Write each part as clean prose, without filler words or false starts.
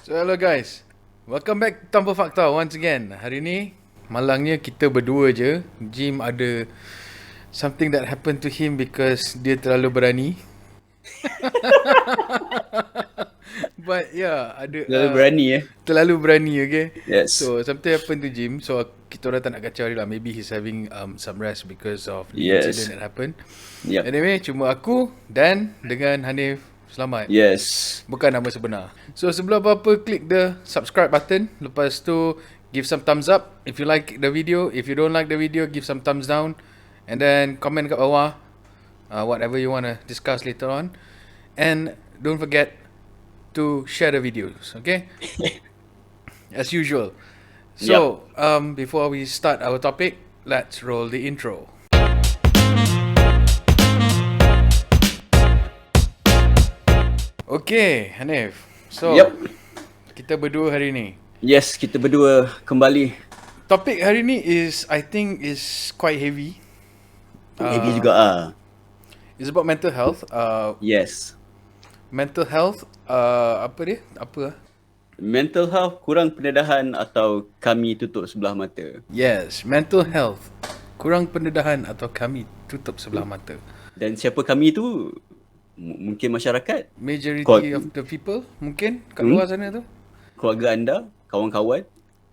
So hello guys, welcome back to Tanpa Fakta once again. Hari ni malangnya kita berdua je. Jim ada something that happened to him because dia terlalu berani. But yeah, ada Terlalu berani terlalu berani, okay. Yes. So something happened to Jim. So kita orang tak nak kacau dia lah. Maybe he's having some rest because of the Yes. incident that happened. Yep. Anyway, cuma aku dan dengan Hanif. Selamat. Yes. Bukan nama sebenar. So sebelum apa-apa, click the subscribe button. Lepas tu give some thumbs up if you like the video. If you don't like the video, give some thumbs down. And then comment kat bawah whatever you want to discuss later on. And don't forget to share the videos, okay? As usual. So before we start our topic, let's roll the intro. Okay, Hanif. So, kita berdua hari ni. Yes, kita berdua kembali. Topik hari ni I think is quite heavy. Heavy juga It's about mental health. Yes. Mental health, apa dia? Apa? Mental health, kurang pendedahan atau kami tutup sebelah mata. Yes, mental health. Kurang pendedahan atau kami tutup sebelah mata. Dan siapa kami tu? Mungkin masyarakat, Majority of the people, mungkin kat luar sana tu. keluarga anda, kawan-kawan,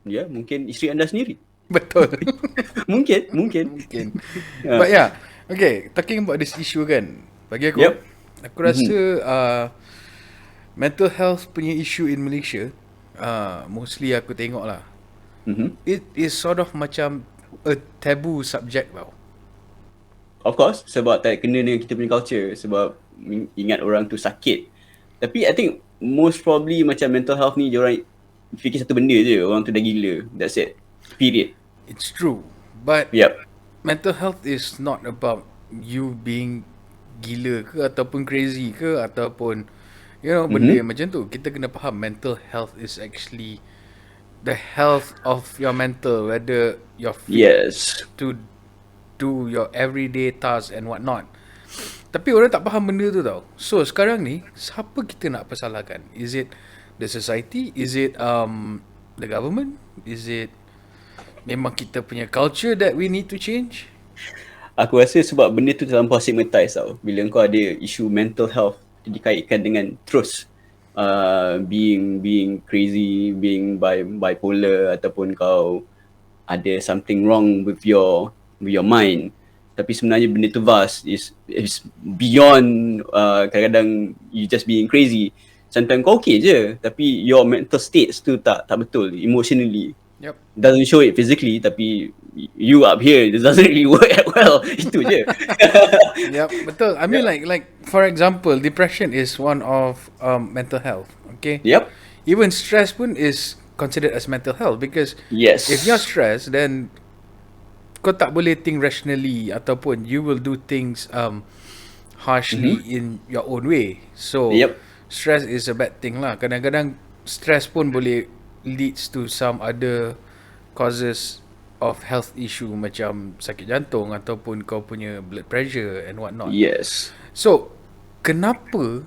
ya, mungkin isteri anda sendiri. Betul. Mungkin. Mungkin. But yeah, okay, talking about this issue kan. Bagi aku, aku rasa mental health punya issue in Malaysia, mostly aku tengok lah. It is sort of macam a taboo subject tau. Of course, sebab tak kena dengan kita punya culture, sebab ingat orang tu sakit. Tapi I think most probably macam mental health ni diorang fikir satu benda je, orang tu dah gila. That's it. Period. It's true. But mental health is not about you being gila ke ataupun crazy ke ataupun benda yang macam tu. Kita kena faham mental health is actually the health of your mental, whether you're fit to do your everyday tasks and what not. Tapi orang tak faham benda tu tau. So sekarang ni, siapa kita nak persalahkan? Is it the society? Is it the government? Is it memang kita punya culture that we need to change? Aku rasa sebab benda tu terlampau stigmatized tau. Bila kau ada isu mental health dikaitkan dengan terus being crazy, being bipolar, ataupun kau ada something wrong with your mind. Tapi sebenarnya benda tu vast, is beyond kadang-kadang you just being crazy. Sometimes kau okay je, tapi your mental states tu tak betul emotionally. Doesn't show it physically, tapi you up here, it doesn't really work well. Itu je. Betul. I mean like for example, depression is one of mental health. Okay. Even stress pun is considered as mental health because if you're stressed, then kau tak boleh think rationally ataupun you will do things harshly in your own way. So stress is a bad thing lah. Kadang-kadang stress pun boleh leads to some other causes of health issue macam sakit jantung ataupun kau punya blood pressure and what not. So kenapa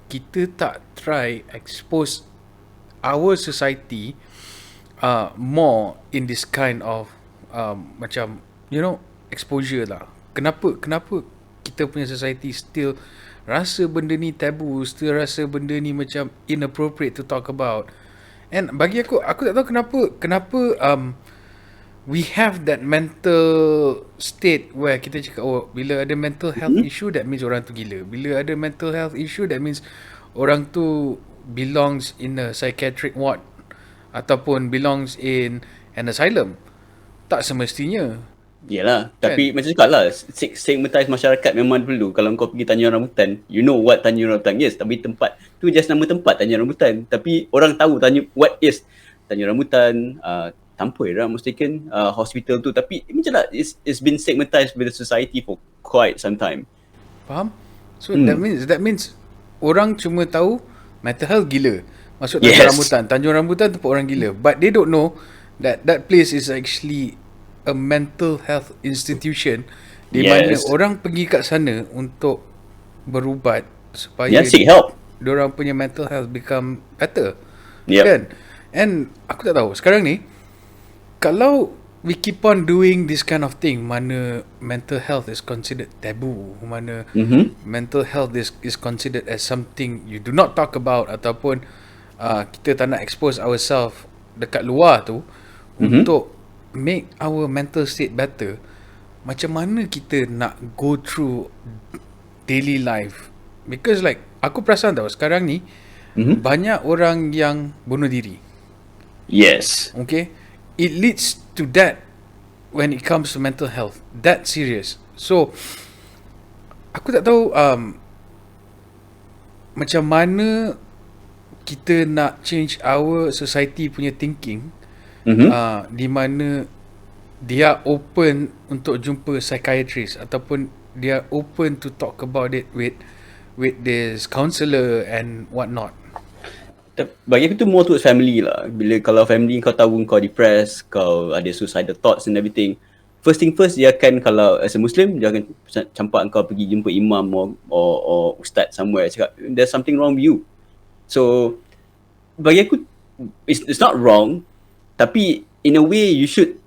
kita tak try expose our society more in this kind of macam exposure lah. Kenapa kita punya society still rasa benda ni tabu, still rasa benda ni macam inappropriate to talk about. And bagi aku tak tahu kenapa we have that mental state where kita cakap bila ada mental health issue that means orang tu gila. Bila ada mental health issue that means orang tu belongs in a psychiatric ward ataupun belongs in an asylum. Tak semestinya. Yelah, tapi macam cakap lah, stigmatize masyarakat memang perlu. Kalau kau pergi Tanjung Rambutan, you know what Tanjung Rambutan is. Tapi tempat tu just nama tempat Tanjung Rambutan. Tapi orang tahu what is Tanjung Rambutan, Tanpa lah mistaken, hospital tu. Tapi macam lah, it's been stigmatized with the society for quite some time. Faham? So that means orang cuma tahu mental health gila. Masuk Tanjung Rambutan. Tanjung Rambutan tempat orang gila. But they don't know that place is actually a mental health institution di mana orang pergi kat sana untuk berubat supaya seek help. Diorang punya mental health become better. Kan? And aku tak tahu sekarang ni, kalau we keep on doing this kind of thing, mana mental health is considered taboo, mana mental health is considered as something you do not talk about, ataupun kita tak nak expose ourselves dekat luar tu untuk make our mental state better. Macam mana kita nak go through daily life? Because like aku perasan tau sekarang ni banyak orang yang bunuh diri. Yes. Okay, it leads to that when it comes to mental health. That serious. So aku tak tahu macam mana kita nak change our society punya thinking, di mana dia open untuk jumpa psychiatrist, ataupun dia open to talk about it with this counselor and what not. Bagi aku tu more towards family lah. Bila kalau family kau tahu kau depressed, kau ada suicidal thoughts and everything, first thing first, dia akan, kalau as a Muslim, dia akan campak kau pergi jumpa imam or ustaz somewhere, cakap there's something wrong with you. So bagi aku it's not wrong, tapi in a way you should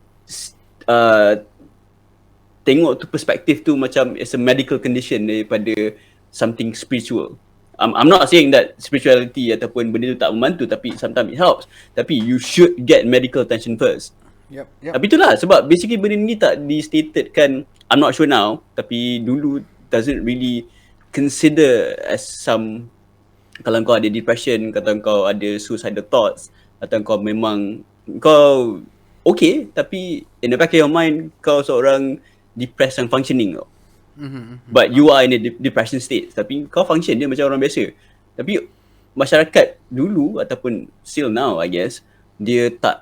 tengok tu perspektif tu macam it's a medical condition daripada something spiritual. I'm not saying that spirituality ataupun benda tu tak membantu, tapi sometimes it helps. Tapi you should get medical attention first. Yep. Tapi itulah sebab basically benda ni tak di-stated kan, I'm not sure now, tapi dulu doesn't really consider as some, kalau kau ada depression, kalau kau ada suicidal thoughts, atau kau memang kau okay, tapi in the back of your mind kau seorang depressed and functioning tau. But you are in a depression state, tapi kau function dia macam orang biasa. Tapi masyarakat dulu ataupun still now, I guess, dia tak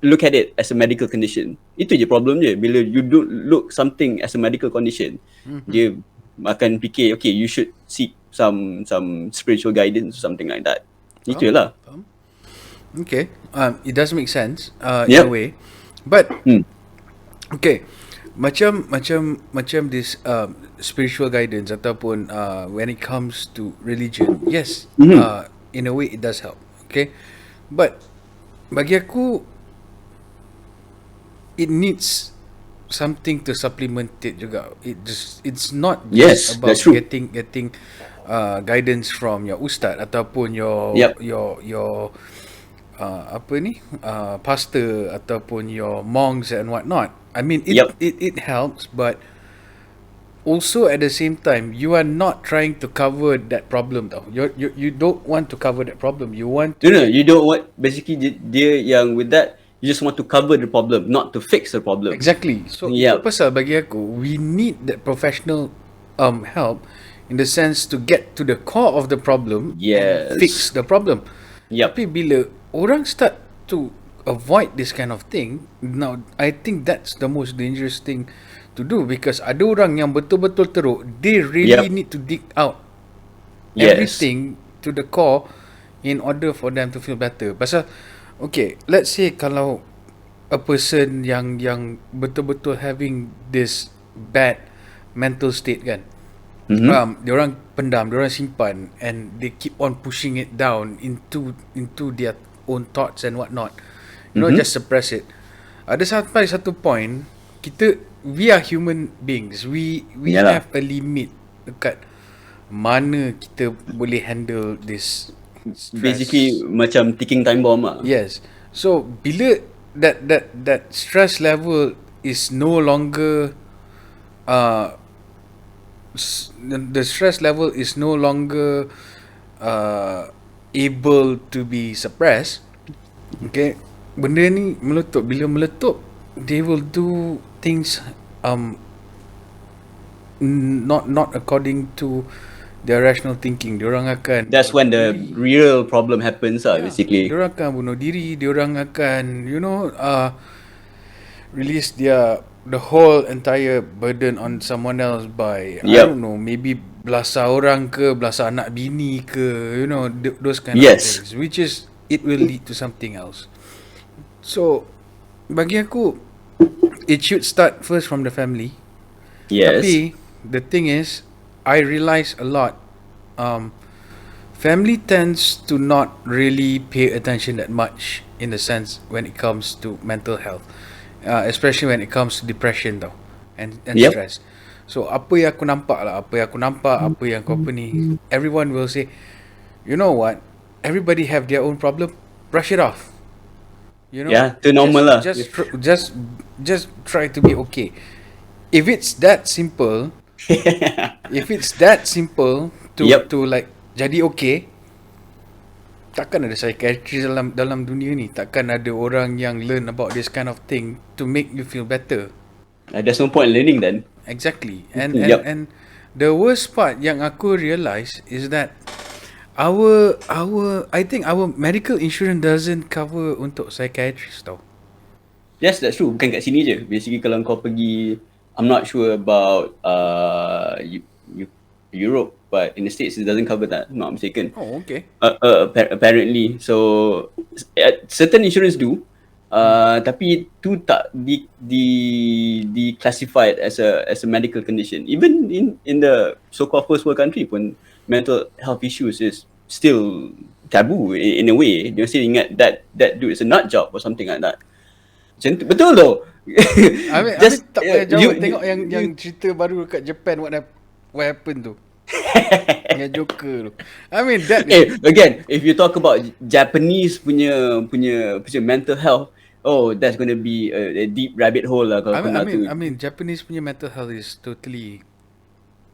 look at it as a medical condition. Itu je problem dia. Bila you don't look something as a medical condition, dia akan fikir, okay, you should seek some spiritual guidance or something like that. Itu je lah. Okay, it does make sense in a way, but okay, macam this spiritual guidance ataupun when it comes to religion, yes, in a way it does help. Okay, but bagi aku it needs something to supplement it juga. It's not just about getting guidance from your ustaz ataupun your pastor ataupun your monks and whatnot. I mean, it helps, but also at the same time, you are not trying to cover that problem tau. You don't want to cover that problem. You want to... No, you don't want, basically dia yang with that, you just want to cover the problem, not to fix the problem. Exactly. So itu pasal bagi aku, we need that professional help in the sense to get to the core of the problem, and fix the problem. Tapi bila orang start to avoid this kind of thing, now I think that's the most dangerous thing to do, because ada orang yang betul-betul teruk, they really need to dig out everything to the core in order for them to feel better. Pasal okay, let's say kalau a person yang betul-betul having this bad mental state kan, diorang pendam, diorang simpan, and they keep on pushing it down into their own thoughts and whatnot, you know, just suppress it. Ada sampai satu point, we are human beings, we have a limit dekat mana kita boleh handle this stress. Basically macam ticking time bomb lah. Yes. So bila that stress level is no longer the stress level is no longer able to be suppressed, okay, benda ni meletup. Bila meletup, they will do things not according to their rational thinking. Diorang akan, that's when the real problem happens lah, basically. Diorang akan bunuh diri, diorang akan, you know, release the whole entire burden on someone else by I don't know, maybe belasah orang ke, belasah anak bini ke, you know, those kind of things, which is, it will lead to something else. So bagi aku, it should start first from the family. Tapi the thing is, I realize a lot family tends to not really pay attention that much in the sense when it comes to mental health, especially when it comes to depression though, and Yep. stress. So apa yang aku nampak lah, apa yang kau apa ni, everyone will say, you know what, everybody have their own problem, brush it off. You know, Yeah, tu normal lah. just try to be okay. If it's that simple, to Yep. to like jadi okay, takkan ada psychiatrist dalam dunia ni, takkan ada orang yang learn about this kind of thing to make you feel better. There's no point learning then. Exactly. And Yep. and the worst part yang aku realise is that our I think our medical insurance doesn't cover untuk psychiatrist tau. Yes, that's true. Bukan kat sini je. Basically kalau kau pergi, I'm not sure about Europe, but in the States it doesn't cover that. I'm not mistaken. Oh, okay. Apparently. So certain insurance do. Tapi tu tak di classified as a medical condition. Even in the so-called first world country pun, mental health issues is still taboo in a way. Dia still ingat that dude is a nut job or something like that. Macam tu, betul though. I mean tak payah jauh tengok yang cerita baru dekat Japan what happened tu. Yang Joker tu. I mean that again, if you talk about Japanese punya mental health, oh, that's going to be a deep rabbit hole lah kalau I mean Japanese punya mental health is totally,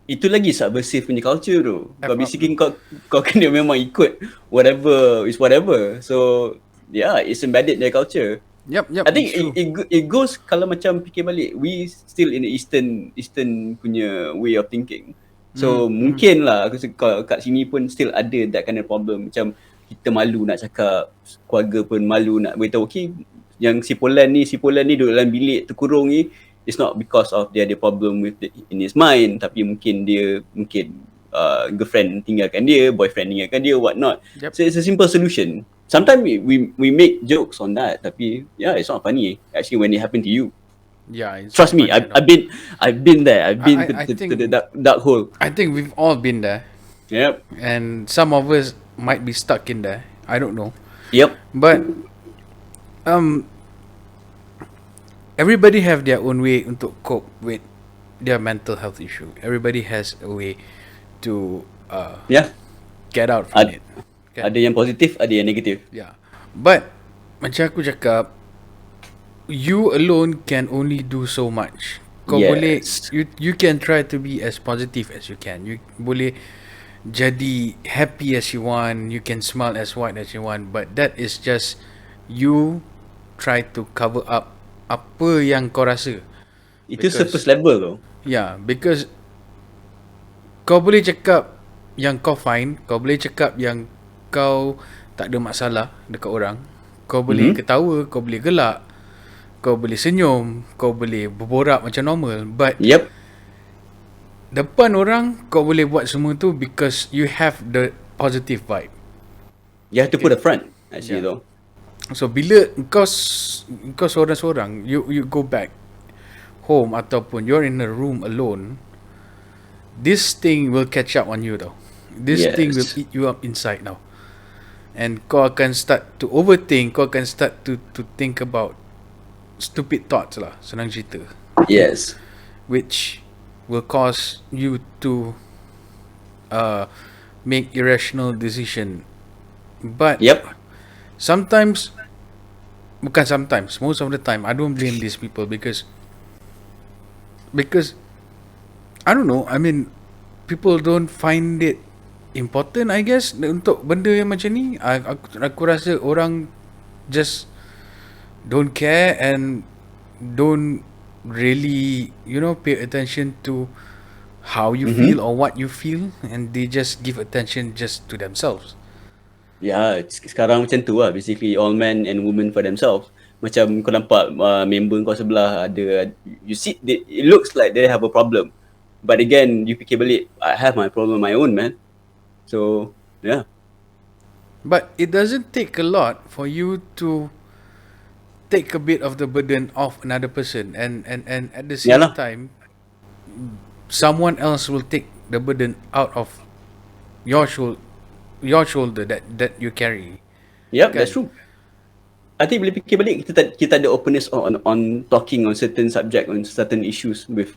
itu lagi subversive punya culture tu. Kau basically kau kena memang ikut whatever. So yeah, it's embedded their culture. Yep. I think it goes, kalau macam fikir balik, we still in the eastern punya way of thinking. So mungkin lah kat sini pun still ada that kind of problem. Macam kita malu nak cakap, keluarga pun malu nak beritahu, okay, yang si Polan ni duduk dalam bilik terkurung ni, it's not because of dia ada problem in his mind, tapi mungkin girlfriend tinggalkan dia, boyfriend tinggalkan dia, what not. Yep. So it's a simple solution. Sometimes we make jokes on that, tapi yeah, it's not funny actually when it happen to you. yeah. Trust me, I've been there. I've been to the dark hole. I think we've all been there. Yep. And some of us might be stuck in there. I don't know. Yep. But everybody have their own way untuk cope with their mental health issue. Everybody has a way to get out from it. Okay. Ada yang positif, ada yang negatif. Yeah. But macam aku cakap, you alone can only do so much. Kau boleh, you can try to be as positive as you can. You boleh jadi happy as you want. You can smile as wide as you want. But that is just you try to cover up apa yang kau rasa. Itu surface level though. Yeah, because kau boleh cakap yang kau fine, kau boleh cakap yang kau tak ada masalah dekat orang, kau boleh ketawa, kau boleh gelak, kau boleh senyum, kau boleh berborak macam normal, but depan orang kau boleh buat semua tu because you have the positive vibe. You have to put a front actually though. So bila kau seorang-seorang, you go back home ataupun you're in a room alone, this thing will catch up on you tau. This thing will eat you up inside now. And kau akan start to overthink, kau akan start to think about stupid thoughts lah, senang cerita. Yes. Which will cause you to make irrational decision. But sometimes, most of the time, I don't blame these people because I don't know, I mean, people don't find it important, I guess, untuk benda yang macam ni. Aku rasa orang just don't care and don't really, pay attention to how you feel or what you feel, and they just give attention just to themselves. Yeah, sekarang macam tu lah, basically all men and women for themselves. Macam kau nampak member kau sebelah ada, you see, it looks like they have a problem, but again, you fikir balik, I have my problem my own, man. So yeah, but it doesn't take a lot for you to take a bit of the burden off another person, and at the same time someone else will take the burden out of your your shoulder that you carry. Yep, that's true. I think bila fikir balik, kita ada openness on talking on certain subject, on certain issues with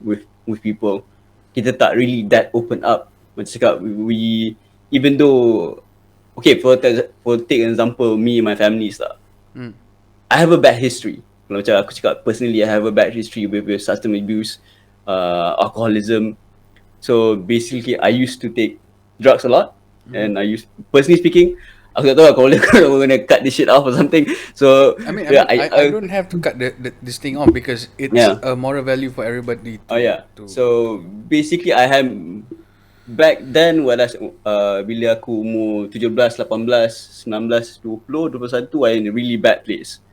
people. Kita tak really that open up. Macam cakap, we even though, okay, for take an example, me and my family lah. I have a bad history. Kalau macam aku cakap, personally, I have a bad history with substance abuse, alcoholism. So basically, I used to take drugs a lot, and personally speaking, aku tak tahu kalau we're gonna cut this shit off or something. So I mean, I don't have to cut this thing off because it's a moral value for everybody. So basically, I have back then bila aku umur 17, 18, 19, 20, 21, I in a really bad place.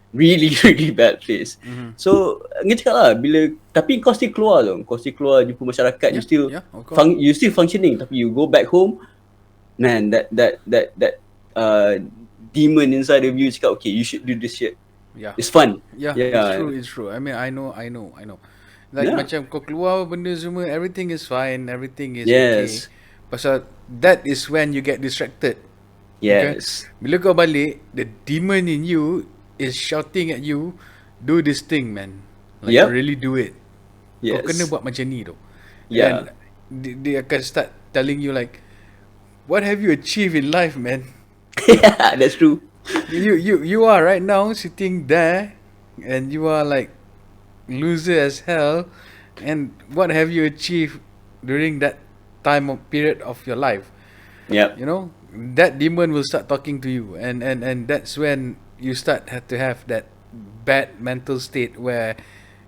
Really bad place. So cakap lah, tapi kau still keluar tau. Kau still keluar jumpa masyarakat, you still functioning, tapi you go back home, man, that demon inside of you cakap, okay, you should do this shit. It's fun. It's true. I mean, I know. Like macam kau keluar benda semua, everything is fine, everything is okay. Pasal that is when you get distracted. Yes. Okay? Bila kau balik, the demon in you is shouting at you, do this thing, man. Like really do it. Kau kena buat macam ni tu. And dia akan start telling you like, what have you achieved in life, man? Yeah, that's true. You are right now sitting there, and you are like loser as hell. And what have you achieved during that period of your life? Yeah. You know, that demon will start talking to you, and that's when you start to have that bad mental state where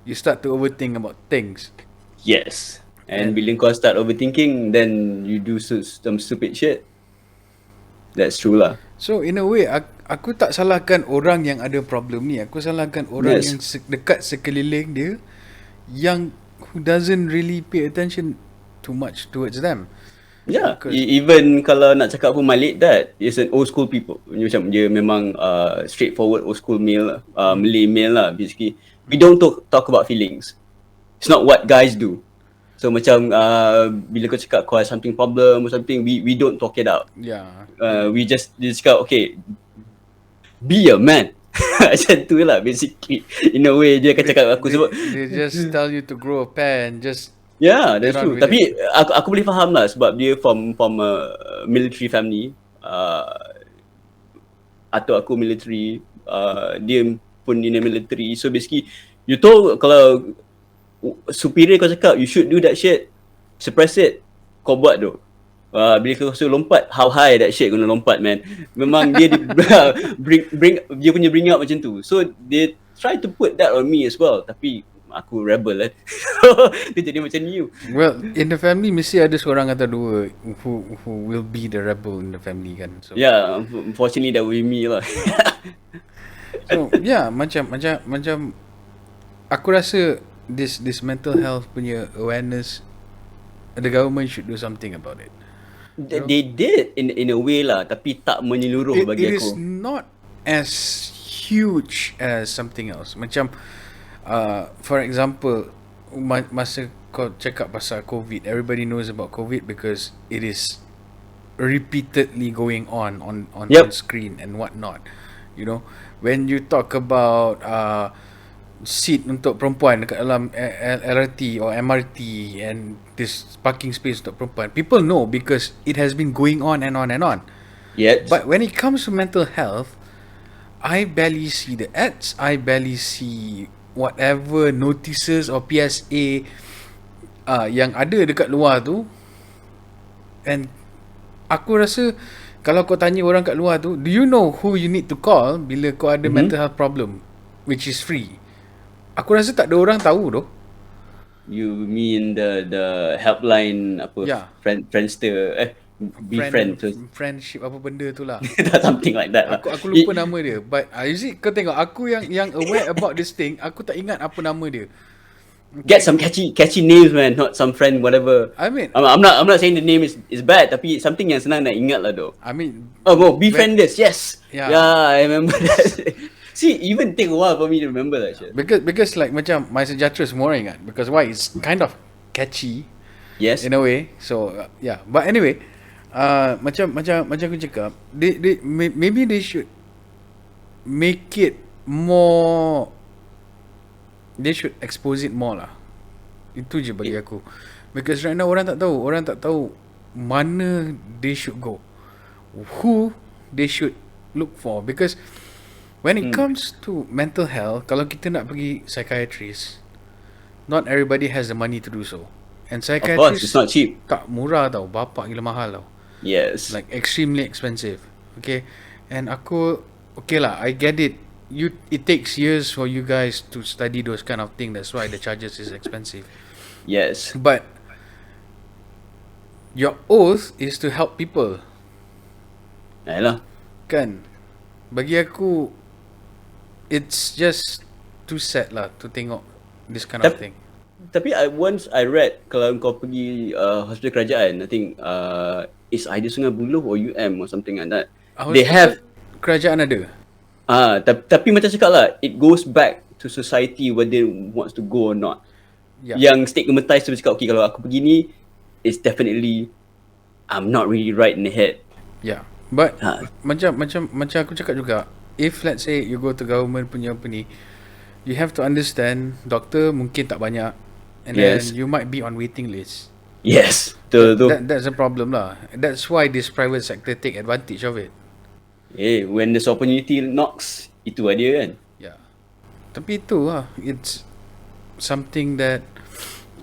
you start to overthink about things. Yes. And bila kau start overthinking, then you do some stupid shit. That's true lah. So in a way, aku tak salahkan orang yang ada problem ni. Aku salahkan orang yang dekat sekeliling dia yang who doesn't really pay attention too much towards them. Yeah, even kalau nak cakap pun Malik, that is an old school people. Macam dia memang straightforward old school male, Malay male lah basically. We don't talk about feelings. It's not what guys do. So macam bila kau cakap kau have something problem or something, we don't talk it out. We just cakap, okay, be a man. Macam tu lah basically. In a way dia akan cakap aku sebab they just tell you to grow a pair and just that's true. Tapi aku boleh faham lah sebab dia from a military family, atau aku military, dia pun in the military. So basically you told kalau superior kau cakap you should do that shit, suppress it, kau buat tu. Bila kau suruh lompat, how high that shit gonna lompat, man. Memang dia bring dia punya bring up macam tu. So they try to put that on me as well, tapi aku rebel lah. Dia jadi macam you. Well, in the family mesti ada seorang atau dua who will be the rebel in the family kan. So yeah, unfortunately that will be me lah. So yeah, macam aku rasa this mental health punya awareness, the government should do something about it. They did in a way lah, tapi tak menyeluruh bagi aku. It is not as huge as something else. Macam for example, masa kau cakap pasal COVID, everybody knows about COVID because it is repeatedly going on screen and whatnot. You know, when you talk about seat untuk perempuan dekat dalam LRT or MRT and this parking space untuk perempuan, people know because it has been going on and on and on. But when it comes to mental health, I barely see the ads, I barely see whatever notices or PSA yang ada dekat luar tu. And aku rasa kalau kau tanya orang kat luar tu, do you know who you need to call bila kau ada mental health problem, which is free? Aku rasa tak ada orang tahu tu. You mean the helpline apa? Friendster friendship apa benda tu lah. Something like that lah. Aku lupa nama dia. But you see, kau tengok aku yang aware about this thing, aku tak ingat apa nama dia. Get some catchy names, man, not some friend whatever. I mean, I'm not saying the name is bad, tapi something yang senang nak ingat lah though. I mean, befriend this, yes. Yeah, I remember that. See, even take a while for me to remember that shit. Because like macam My Sejahtera semua orang ingat. Because why? It's kind of catchy. Yes. In a way. So yeah. But anyway, Macam aku cakap, maybe they should make it more, they should expose it more lah. Itu je bagi aku. Because right now orang tak tahu mana they should go, who they should look for. Because when it comes to mental health, kalau kita nak pergi psychiatrist, not everybody has the money to do so. And Of course, psychiatrist it's not cheap. tak murah tau, bapak gila mahal tau. Yes. Like extremely expensive. Okay. And aku, okay lah, I get it. It takes years for you guys to study those kind of things. That's why the charges is expensive. Yes. But your oath is to help people. Yalah. Kan? Bagi aku, it's just too sad lah to tengok this kind of thing. Tapi once I read, kalau kau pergi hospital kerajaan, I think it's either Sungai Buloh or UM or something like that. They have kerajaan ada. Tapi macam cakap lah, it goes back to society whether wants to go or not. Yeah. Yang stigmatized tu cakap, okay, kalau aku pergi ni, it's definitely I'm not really right in the head. Yeah. But macam aku cakap juga, if let's say you go to government punya apa ni, you have to understand doktor mungkin tak banyak, and Yes. then you might be on waiting list. Yes, betul tu. That's a problem lah. That's why this private sector take advantage of it. When this opportunity knocks, itu dia kan. Yeah. Tapi itu lah, it's something that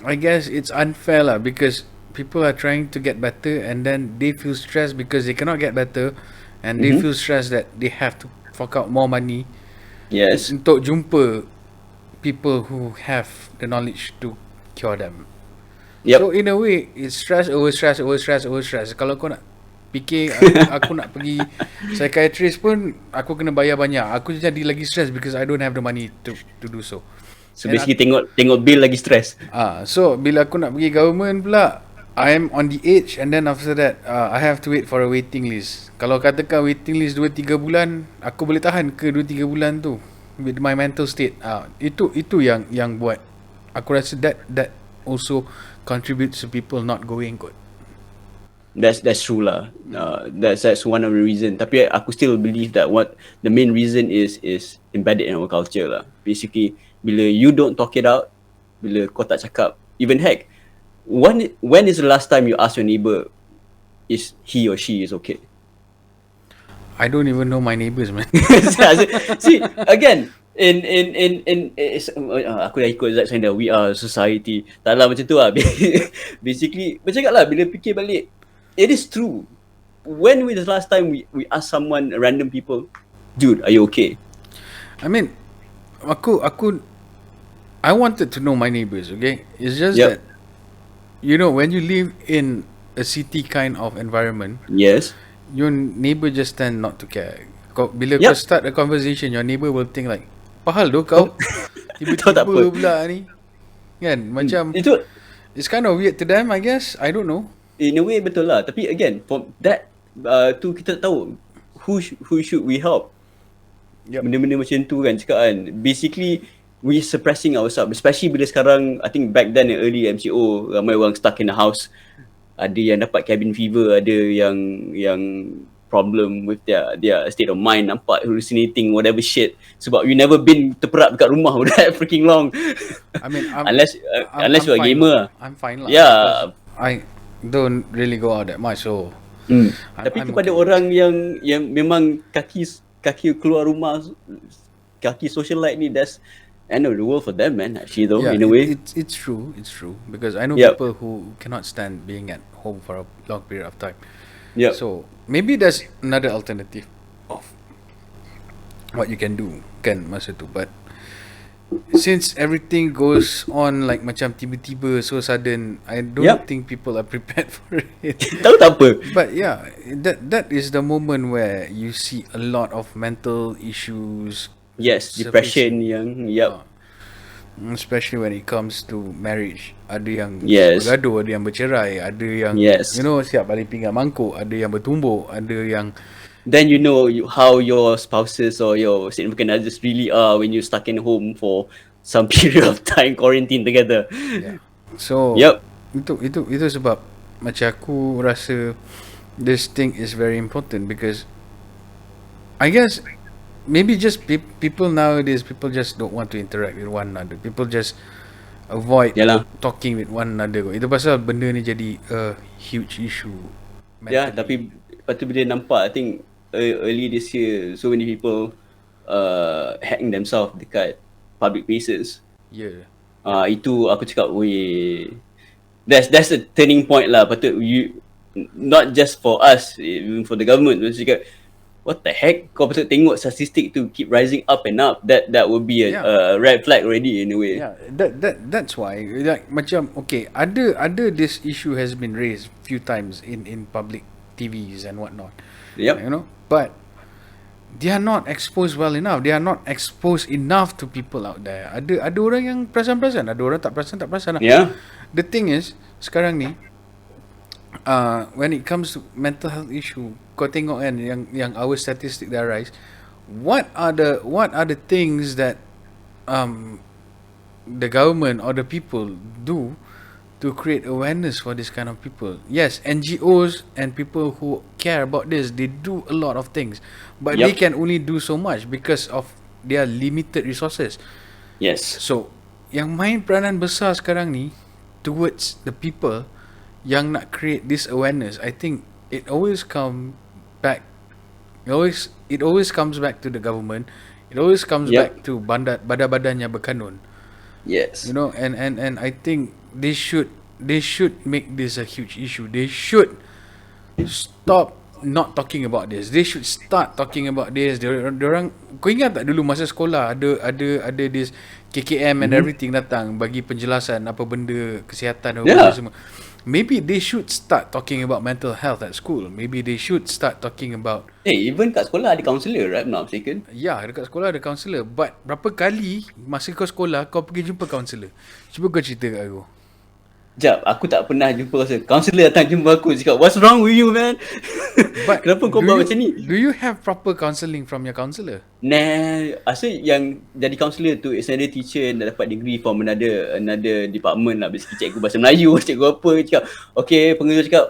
I guess it's unfair lah, because people are trying to get better and then they feel stressed because they cannot get better, and they feel stressed that they have to fork out more money Yes. untuk jumpa people who have the knowledge to cure them. Yep. So in a way, it's stress over stress. Kalau kau nak fikir aku nak pergi psychiatrist pun, aku kena bayar banyak. Aku jadi lagi stress because I don't have the money to do so. So basically tengok bill lagi stress. So bila aku nak pergi government pula, I am on the edge, and then after that I have to wait for a waiting list. Kalau katakan waiting list 2-3 bulan, aku boleh tahan ke 2-3 bulan tu with my mental state. Itu yang buat aku rasa that also contributes to people not going kot. That's true lah. That's one of the reason. Tapi aku still believe that what the main reason is embedded in our culture lah. Basically, bila you don't talk it out, bila kau tak cakap, even heck, when is the last time you ask your neighbor is he or she is okay? I don't even know my neighbours, man. See, again, aku dah ikut Zack Snyder, we are society. Tak lah macam tu lah. Basically, macam cakap lah, bila fikir balik, it is true. When was the last time we ask someone, random people, dude, are you okay? I mean, I wanted to know my neighbours, okay? It's just that, you know, when you live in a city kind of environment, yes, your neighbour just tend not to care. Bila kau start a conversation, your neighbour will think like, apa hal tu kau? Tiba-tiba pula ni. Kan? Macam, it's kind of weird to them, I guess. I don't know. In a way, betul lah. Tapi again, from that, tu kita tahu, who should we help? Benda-benda macam tu kan, cakap kan. Basically, we suppressing ourselves. Especially bila sekarang, I think back then, early MCO, ramai orang stuck in the house. Ada yang dapat cabin fever, ada yang problem with their state of mind, nampak hallucinating, whatever shit. Sebab you never been terperap dekat rumah for that freaking long. I mean, unless you're a gamer. I'm fine lah. Yeah. I don't really go out that much, so tapi kepada orang yang memang kaki keluar rumah, kaki socialite ni, that's end of the world for them, man, actually though, in a way. It's true because I know people who cannot stand being at home for a long period of time. So maybe there's another alternative of what you can do kan masa tu, but since everything goes on like macam tiba-tiba so sudden, I don't think people are prepared for it. Tahu tak apa. But yeah, that is the moment where you see a lot of mental issues. Yes, depression yang especially when it comes to marriage. Ada yang bergaduh, ada yang bercerai, ada yang you know siap balik pinggan mangkuk, ada yang bertumbuk, ada yang then you know how your spouses or your significant others really are when you're stuck in home for some period of time, quarantine together. So itu sebab macam aku rasa this thing is very important because I guess maybe just people nowadays, people just don't want to interact with one another. People just avoid talking with one another. Itu pasal benda ni jadi a huge issue. Ya, tapi lepas tu bila nampak, I think early this year, so many people hang themselves dekat public places. Yeah. Itu aku cakap, weh, that's a turning point lah. Patut you, not just for us, even for the government. Macam cakap, what the heck? Kau patut tengok statistik tu keep rising up and up. That would be a red flag already in a way. Yeah, that's why, like, macam okay, ada this issue has been raised few times in public TVs and whatnot. Yep. You know, but they are not exposed well enough. They are not exposed enough to people out there. Ada orang yang perasan, ada orang tak perasan lah. Yeah. The thing is, sekarang ni, when it comes to mental health issue, kau tengok kan yang our statistic that rise, what are the things that the government or the people do to create awareness for this kind of people? Yes, NGOs and people who care about this, they do a lot of things, but they can only do so much because of their limited resources. Yes. So yang main peranan besar sekarang ni towards the people yang nak create this awareness, I think it always comes back to the government. It always comes back to badan-badan yang berkanun. Yes. You know, and I think they should make this a huge issue. They should stop not talking about this. They should start talking about this. Diorang, kau ingat tak dulu masa sekolah ada this KKM and everything datang bagi penjelasan apa benda kesihatan benda semua. Maybe they should start talking about mental health at school. Maybe they should start talking about even kat sekolah ada counselor, right? Not mistaken. Ya, dekat sekolah ada counselor. But berapa kali masa kau sekolah kau pergi jumpa counselor? Cuba kau cerita kat aku. Sekejap, aku tak pernah jumpa counselor datang jumpa aku cakap, what's wrong with you, man? But kenapa kau buat macam ni? Do you have proper counselling from your counselor? Nah, asal yang jadi counselor tu is another teacher yang dah dapat degree from another department lah. Basically cikgu bahasa Melayu, cikgu apa, cakap, okay, pengetua cakap,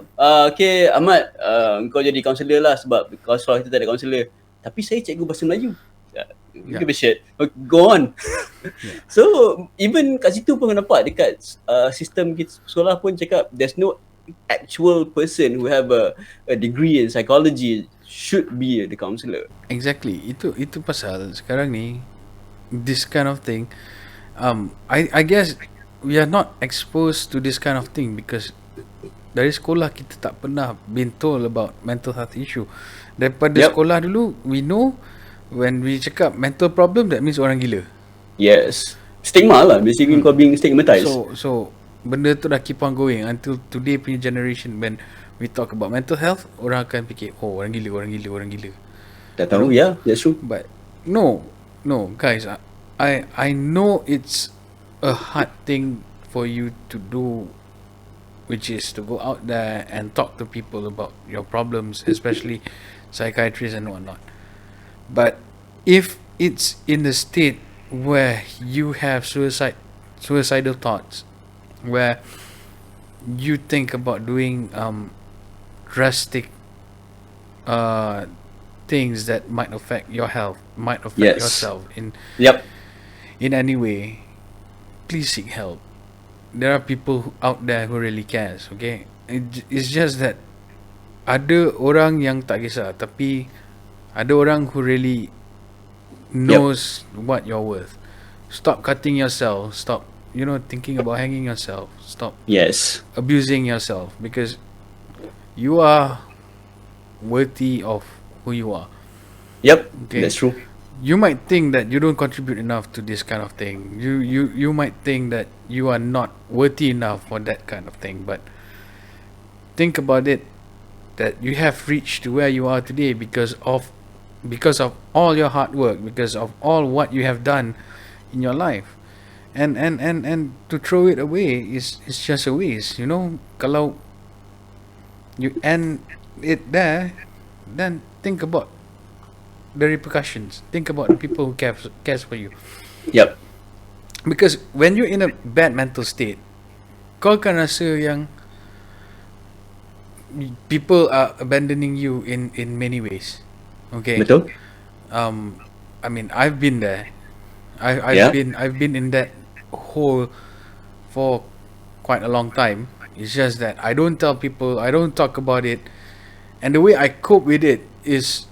okay Ahmad, kau jadi counselor lah sebab kalau sekolah kita tak ada counselor. Tapi saya cikgu bahasa Melayu. Give a shit. Go on. So even kat situ pun nampak dekat sistem sekolah pun cakap there's no actual person who have a degree in psychology should be the counselor. Exactly. Itu pasal sekarang ni this kind of thing, I guess we are not exposed to this kind of thing because dari sekolah kita tak pernah been told about mental health issue. Daripada sekolah dulu we know when we cakap mental problem, that means orang gila. Yes. Stigma lah. Basically kau being stigmatized. So benda tu dah keep on going until today punya generation. When we talk about mental health, orang akan fikir, oh orang gila. Tak tahu, yeah, that's true. But no guys, I know it's a hard thing for you to do, which is to go out there and talk to people about your problems, especially psychiatrists and whatnot. But if it's in the state where you have suicidal thoughts, where you think about doing drastic things that might affect your health, might affect yourself in any way, please seek help. There are people out there who really cares. Okay, it's just that ada orang yang tak kisah, tapi ada orang who really knows what you're worth. Stop cutting yourself. Stop, thinking about hanging yourself. Stop abusing yourself, because you are worthy of who you are. Yep, okay? That's true. You might think that you don't contribute enough to this kind of thing. You might think that you are not worthy enough for that kind of thing. But think about it, that you have reached to where you are today because of all your hard work, because of all what you have done in your life, and to throw it away is just a waste. Kalau you end it there, then think about the repercussions. Think about the people who cares for you. Yep. Because when you're in a bad mental state, kau akan rasa yang people are abandoning you in many ways. Okay. Betul? I mean, I've been there. Yeah. I've been in that hole for quite a long time. It's just that I don't tell people, I don't talk about it, and the way I cope with it is,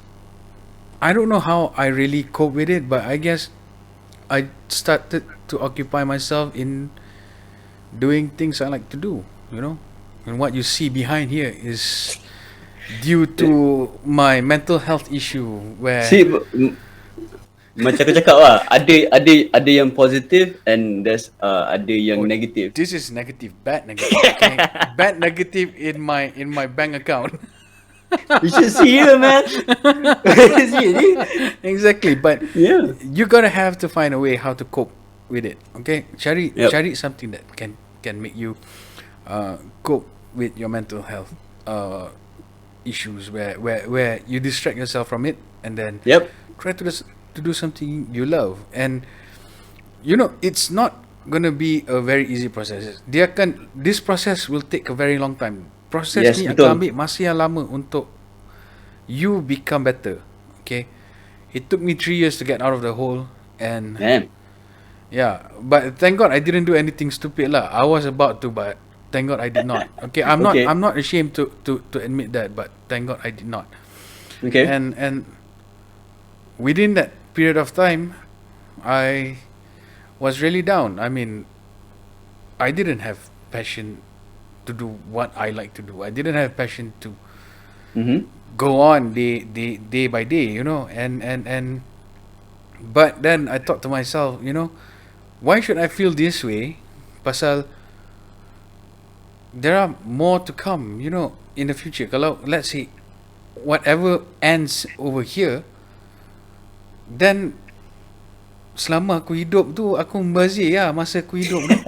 I don't know how I really cope with it, but I guess I started to occupy myself in doing things I like to do, you know. And what you see behind here is due to my mental health issue where See, macam aku cakap lah, ada yang positif and there's ada yang negatif. This is negative, bad negative. Okay? Bad negative in my bank account. You should see it, man. Exactly, but Yeah. you gotta have to find a way how to cope with it. Okay, cari something that can make you cope with your mental health issues where you distract yourself from it and then try to do something you love. And you know, it's not gonna be a very easy process. This process will take a very long time. Proses ni akan ambil masa yang lama untuk you become better. Okay, it took me 3 years to get out of the hole, and yeah, but thank God I didn't do anything stupid lah. I was about to, but thank God I did not. Okay, I'm not ashamed to admit that, but thank God I did not. Okay. And within that period of time, I was really down. I mean, I didn't have passion to do what I like to do. I didn't have passion to go on day by day, you know. And but then I thought to myself, you know, why should I feel this way? Pasal there are more to come, you know, in the future. Kalau let's say whatever ends over here, then selama aku hidup tu aku membazir lah masa aku hidup tu.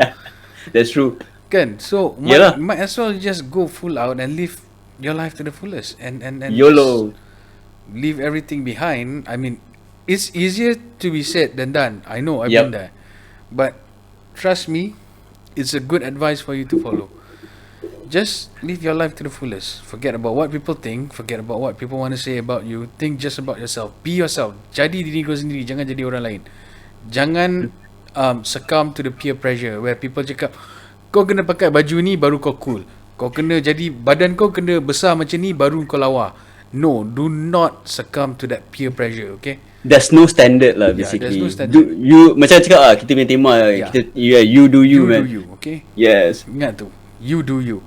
That's true. Kan? So might as well just go full out and live your life to the fullest and YOLO. leave everything behind. I mean, it's easier to be said than done. I know, I've been there. But trust me, it's a good advice for you to follow. Just live your life to the fullest. Forget about what people think. Forget about what people want to say about you. Think just about yourself. Be yourself. Jadi diri kau sendiri. Jangan jadi orang lain. Jangan succumb to the peer pressure where people cakap, kau kena pakai baju ni baru kau cool. Kau kena jadi, badan kau kena besar macam ni baru kau lawa. No, do not succumb to that peer pressure, okay? There's no standard lah, basically. There's no standard. You macam cakap lah, kita punya tema, you do you, man. You do you, okay? Yes. Ingat tu, you do you.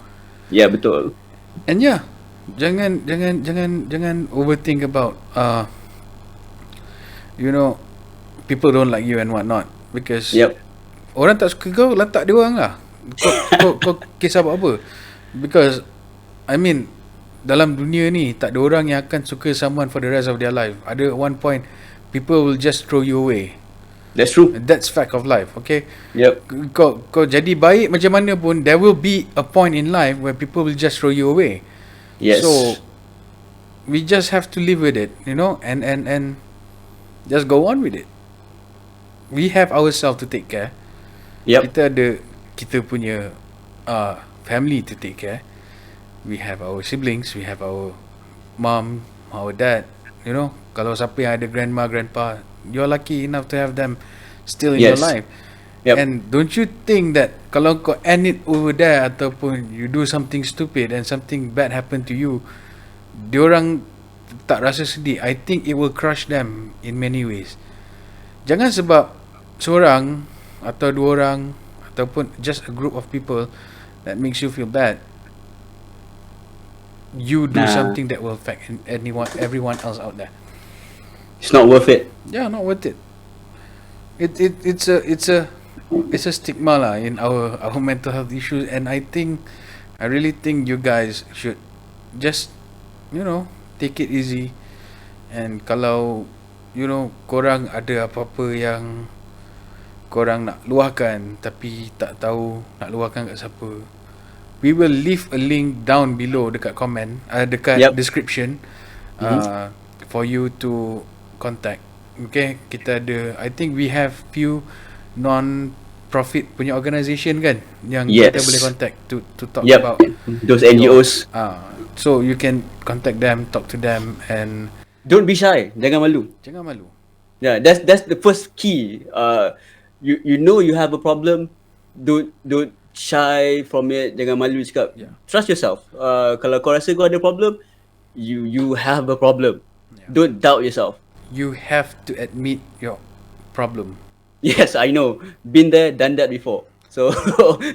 Yeah, betul. And yeah, jangan overthink about you know, people don't like you and whatnot, because orang tak suka kau, letak dia orang lah. Kau kisah apa? Because I mean, dalam dunia ni tak ada orang yang akan suka someone for the rest of their life. Ada one point people will just throw you away. That's true. That's fact of life, okay? Yep. Kau jadi baik macam mana pun, there will be a point in life where people will just throw you away. Yes. So we just have to live with it, you know, and just go on with it. We have ourselves to take care. Yep. Kita punya family to take care. We have our siblings, we have our mom, our dad, you know. Kalau siapa yang ada grandma, grandpa, you're lucky enough to have them still in your life. Yep. And don't you think that kalau kau end it over there ataupun you do something stupid and something bad happen to you, diorang tak rasa sedih? I think it will crush them in many ways. Jangan sebab seorang atau dua orang ataupun just a group of people that makes you feel bad, you do something that will affect everyone else out there. It's not worth it. Yeah, not worth it. It's a stigma lah in our mental health issues, and I really think you guys should just, you know, take it easy. And kalau, you know, korang ada apa-apa yang korang nak luahkan tapi tak tahu nak luahkan kat siapa, we will leave a link down below dekat comment, dekat description, for you to contact. Okay, kita ada, I think we have few non-profit punya organisation kan yang kita boleh contact to talk about those NGOs. So you can contact them, talk to them, and don't be shy. Jangan malu. jangan malu. Yeah, that's the first key. You know you have a problem. Don't shy from it. Jangan malu cakap. Yeah. Trust yourself. Kalau kau rasa kau ada problem, you have a problem. Yeah. Don't doubt yourself. You have to admit your problem. Yes, I know. Been there, done that before. So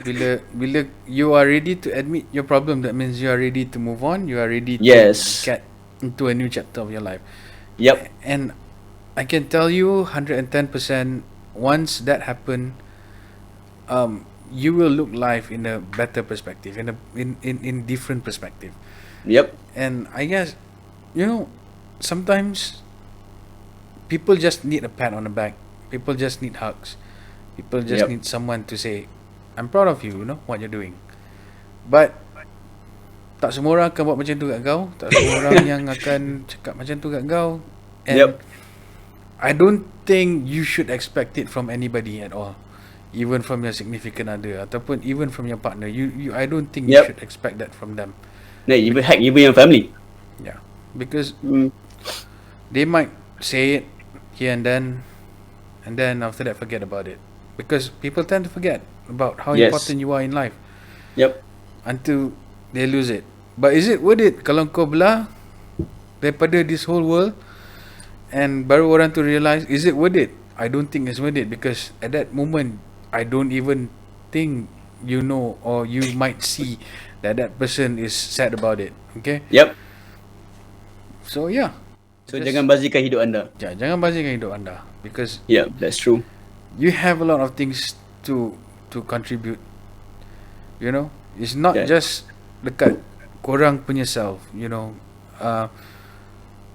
Bila you are ready to admit your problem, that means you are ready to move on. You are ready to Yes. get into a new chapter of your life. Yep. And I can tell you 110%, once that happen, you will look life in a better perspective, in different perspective. Yep. And I guess, sometimes people just need a pat on the back. People just need hugs. People just Yep. need someone to say, I'm proud of you, what you're doing. But tak semua orang akan buat macam tu kat kau. Tak semua orang yang akan cakap macam tu kat kau. And Yep. I don't think you should expect it from anybody at all. Even from your significant other ataupun even from your partner. I don't think you Yep. should expect that from them. Nah, even your family. Yeah. Because they might say it here and then after that forget about it. Because people tend to forget about how Yes. important you are in life Yep. until they lose it. But is it worth it kalau kau belah daripada this whole world and baru orang tu realise, is it worth it? I don't think it's worth it, because at that moment I don't even think or you might see that person is sad about it. Okay? Yep. So yeah. So jangan bazirkan hidup anda. Jangan bazirkan hidup anda, because Yeah, that's true. you have a lot of things to contribute. It's not Yeah. just dekat korang punya self.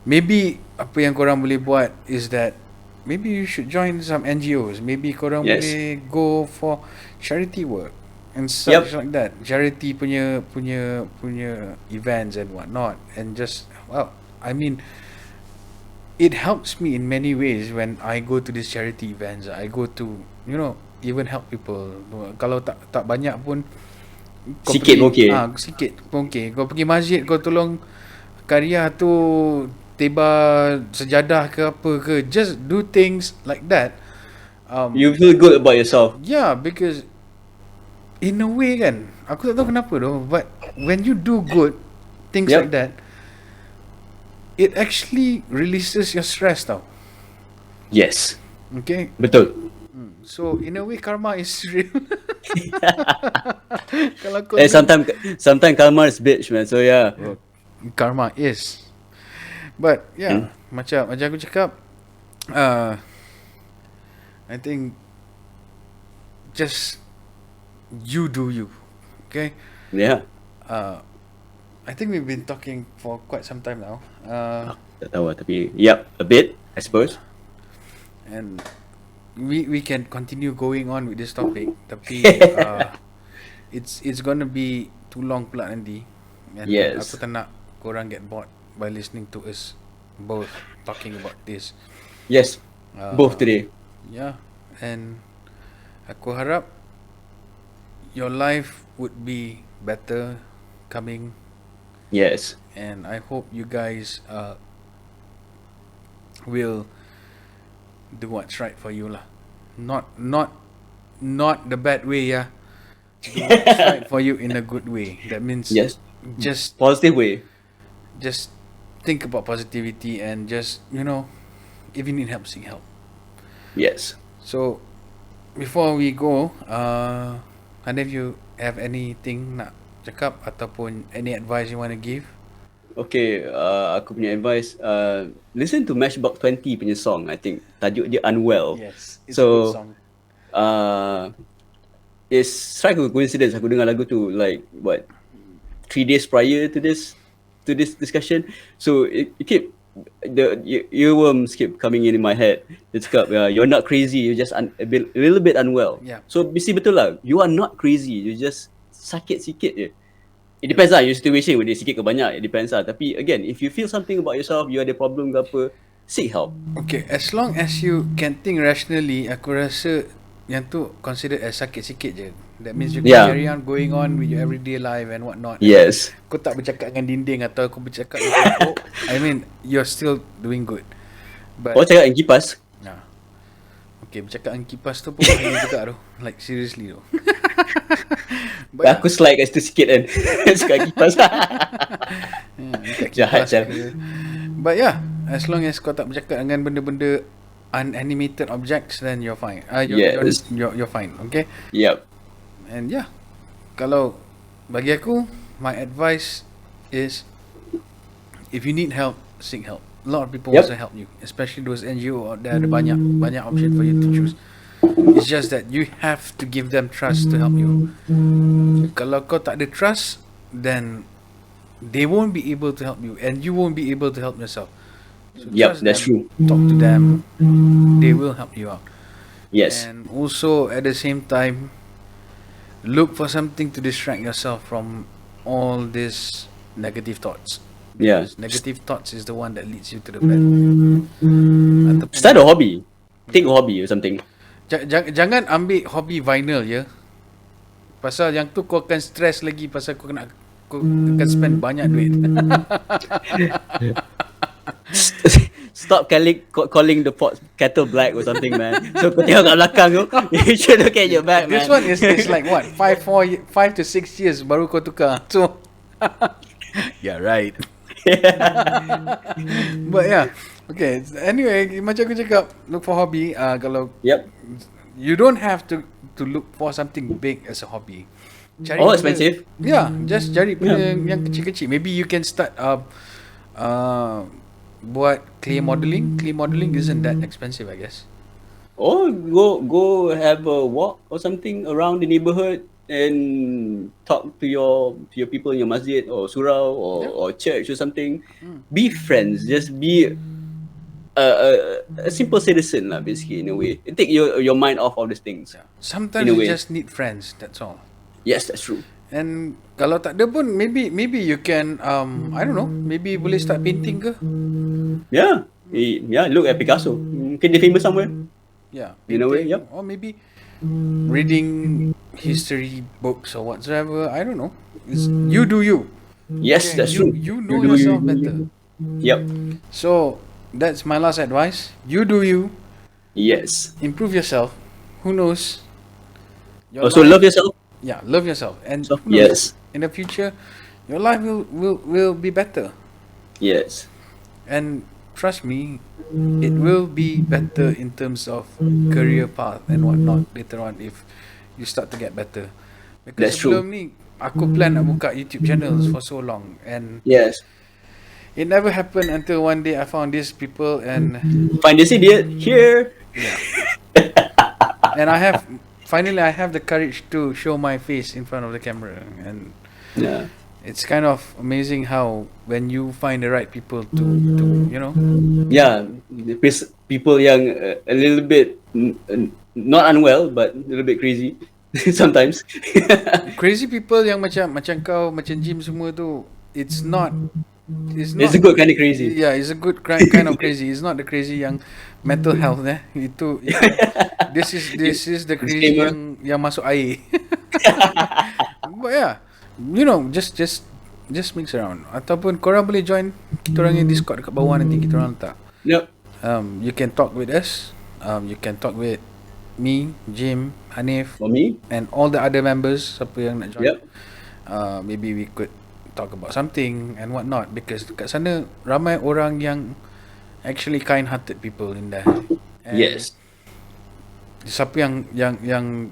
Maybe apa yang korang boleh buat is that maybe you should join some NGOs. Maybe korang Yes. boleh go for charity work and such Yep. like that. Charity punya events and whatnot, and just it helps me in many ways when I go to these charity events. I go to even help people. Kalau tak banyak pun kau Sikit pun okey. Sikit pun okey. Kau pergi masjid, kau tolong karya tu teba sejadah ke apa ke, just do things like that. You feel good about yourself. Yeah, because in a way kan, aku tak tahu kenapa though, but when you do good things Yep. like that, it actually releases your stress tau. Yes. Okay? Betul. So in a way karma is real. Kalau kau Sometimes karma is bitch, man. So yeah. karma is. But yeah, macam aku cakap, I think just you do you. Okay? Yeah. I think we've been talking for quite some time now. Tak tahu tapi yep, a bit, I suppose. And we can continue going on with this topic, tapi it's gonna be too long pula nanti. And Yes. aku tak nak korang get bored by listening to us both talking about this. Yes. Both today. Yeah, and aku harap your life would be better coming, Yes. and I hope you guys will do what's right for you lah. Not the bad way, yeah. Do what's right for you in a good way. That means Yes. just Positive way. think about positivity, and just if you need help, seek help. Yes. So before we go, Hanif, you have anything nak cakap ataupun any advice you want to give? Okay, aku punya advice, listen to Matchbox 20 punya song. I think tajuk dia Unwell. Yes, it's a So, good song. It's strike a coincidence aku dengar lagu tu like 3 days prior to this discussion. So it keep the earworms keep coming in my head. Dia cakap, you're not crazy, you're just a little bit unwell. Yeah. So mesti betul lah, you are not crazy, you just sakit sikit je. It depends lah, your situation, whether sikit ke banyak, it depends lah. Tapi again, if you feel something about yourself, you ada problem ke apa, seek help. Okay, as long as you can think rationally, aku rasa yang tu considered as sakit sikit je. That means you can carry on going on with your everyday life and whatnot. Yes. Kau tak bercakap dengan dinding atau kau bercakap dengan tembok, I mean, you're still doing good. But cakap dengan kipas. Okay, bercakap dengan kipas tu pun bahaya juga tu. Like, seriously tu. Aku slide kat situ sikit kan. Cakap kipas. Jahat je. But yeah, as long as kau tak bercakap dengan benda-benda unanimated objects, then you're fine. You're fine, okay? Yep. And yeah, kalau bagi aku, my advice is, if you need help, seek help. A lot of people wants to help you, especially those NGO out there. Ada banyak option for you to choose. It's just that you have to give them trust to help you. Kalau kau tak ada trust, then they won't be able to help you, and you won't be able to help yourself. So that's true. Talk to them. They will help you out. Yes. And also at the same time, look for something to distract yourself from all these negative thoughts. Because negative thoughts is the one that leads you to the bad. Start a hobby. Take a hobby or something. Jangan ambil hobi vinyl ya. Pasal yang tu kau akan stress lagi, pasal kau akan spend banyak duit. Stop calling the pot kettle black or something, man. So kau tengok kat belakang tu, you should look at your back, man. This one is like what? 5 to 6 years baru kau tukar. So yeah, right. But yeah, okay. Anyway, macam aku cakap, look for hobby. Kalau you don't have to look for something big as a hobby. Cari expensive. Yeah, just cari yang kecil-kecil. Maybe you can start buat clay modeling. Clay modeling isn't that expensive, I guess. Or go have a walk or something around the neighborhood and talk to your people in your masjid or surau or church or something. Be friends. Just be a simple citizen lah, basically, in a way. Take your mind off all these things. Sometimes you just need friends. That's all. Yes, that's true. And kalau tak ada pun, maybe you can I don't know, maybe boleh start painting ke? Yeah, look at Picasso. Mungkin dia famous somewhere. Yeah, in a way, or maybe reading history books or whatsoever. I don't know. You do you. Yes, that's true. You know yourself better. Yep. So that's my last advice. You do you. Yes. Improve yourself. Who knows? Also love yourself. Yeah, love yourself, and So, yes, in the future, your life will be better. Yes, and trust me, it will be better in terms of career path and whatnot later on if you start to get better. Because that's true. Sebelum ni, aku plan nak buka YouTube channels for so long, and yes, it never happened until one day I found these people and find this idiot here. And I have the courage to show my face in front of the camera, and it's kind of amazing how when you find the right people to people yang a little bit not unwell but a little bit crazy sometimes. Crazy people yang macam kau, macam Jim semua tu, it's a good kind of crazy. Yeah, it's a good kind of crazy. It's not the crazy yang mental health itu this is the crazy yang masuk air. But yeah, just mix around. Ataupun korang boleh join kita orang yang Discord dekat bawah, nanti kita orang letak. Yep. You can talk with us. You can talk with me, Jim, Hanif, or me, and all the other members. Siapa yang nak join? Yep. Maybe we could talk about something and whatnot, because kat sana ramai orang yang actually kind-hearted people in there. And yes. Siapa yang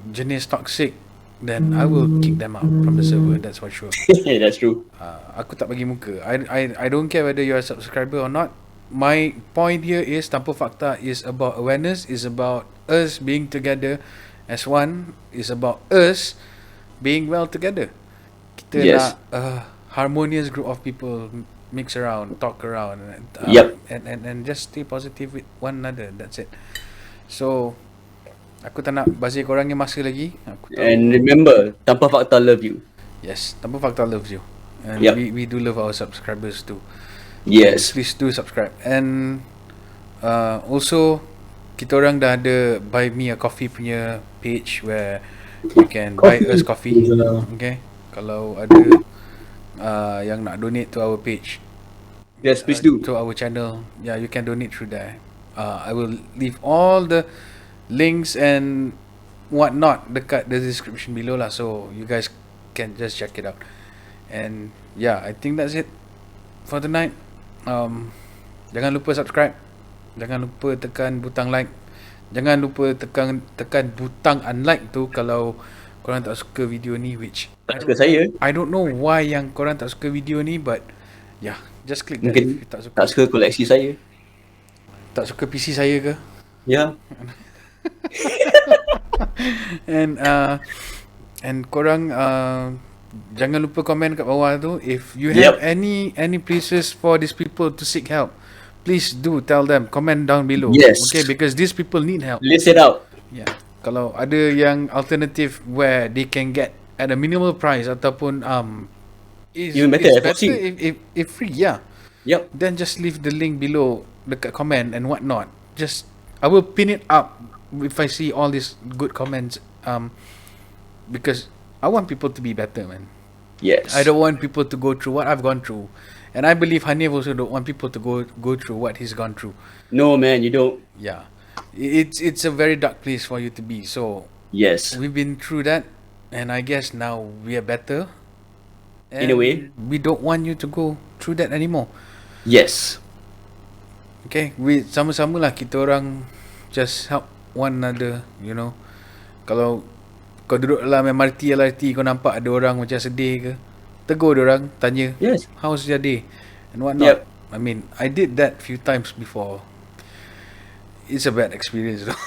jenis toxic, then I will kick them out from the server. That's for sure. That's true. Aku tak bagi muka. I don't care whether you're a subscriber or not. My point here is Tanpa Fakta is about awareness, is about us being together as one, is about us being well together. Kita nak harmonious group of people, mix around, talk around, and just stay positive with one another. That's it. So aku tak nak bazir korang yang masa lagi. And remember, Tanpa Fakta love you. Yes, Tanpa Fakta loves you. And we do love our subscribers too. Yes. Please do subscribe. And also kita orang dah ada Buy Me a Coffee punya page where You can buy us coffee. Okay. Kalau ada yang nak donate to our page, Yes, please do. to our channel, yeah, you can donate through there. I will leave all the links and whatnot dekat the description below lah, so you guys can just check it out. And yeah, I think that's it for tonight. Jangan lupa subscribe, jangan lupa tekan butang like, jangan lupa tekan butang unlike tu kalau korang tak suka video ni, which Tak suka saya. I don't know why yang korang tak suka video ni, but yeah, just click that Mungkin if you tak suka koleksi saya. tak suka PC saya ke. Ya. And korang jangan lupa komen kat bawah tu if you have any places for these people to seek help. Please do tell them, comment down below. Yes. Okay, because these people need help. List it out. Yeah. Kalau ada yang alternative where they can get at a minimal price ataupun Even better, if free, yeah. Yep. Then just leave the link below dekat comment and whatnot. Just I will pin it up if I see all these good comments. Because I want people to be better, man. Yes. I don't want people to go through what I've gone through, and I believe Hanif also don't want people to go through what he's gone through. No, man, you don't. Yeah, it's a very dark place for you to be. So Yes. we've been through that, and I guess now we are better. And In a way. we don't want you to go through that anymore. Yes. Okay, we sama-sama lah kita orang just help one another, you know. Kalau kau duduk dalam MRT, LRT, kau nampak ada orang macam sedih ke, tegur dia orang, tanya, Yes. how's your day and whatnot. Yep. I mean, I did that few times before. It's a bad experience though.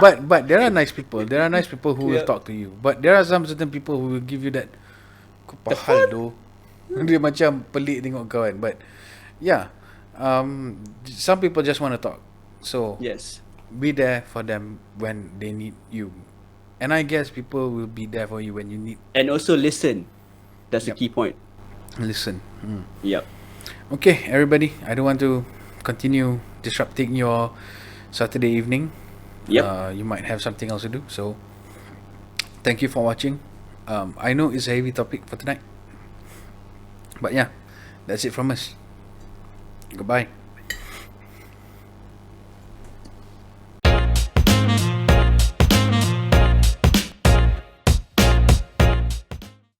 but there are nice people. There are nice people who will talk to you. But there are some certain people who will give you that kupahal though. Dia macam pelik tengok kau kan. But yeah, some people just want to talk. So Yes. be there for them when they need you. And I guess people will be there for you when you need. And also listen. That's the key point. Listen. Yep. Okay, everybody. I don't want to continue disrupting your Saturday evening. Yep. You might have something else to do. So, thank you for watching. I know it's a heavy topic for tonight. But yeah, that's it from us. Goodbye.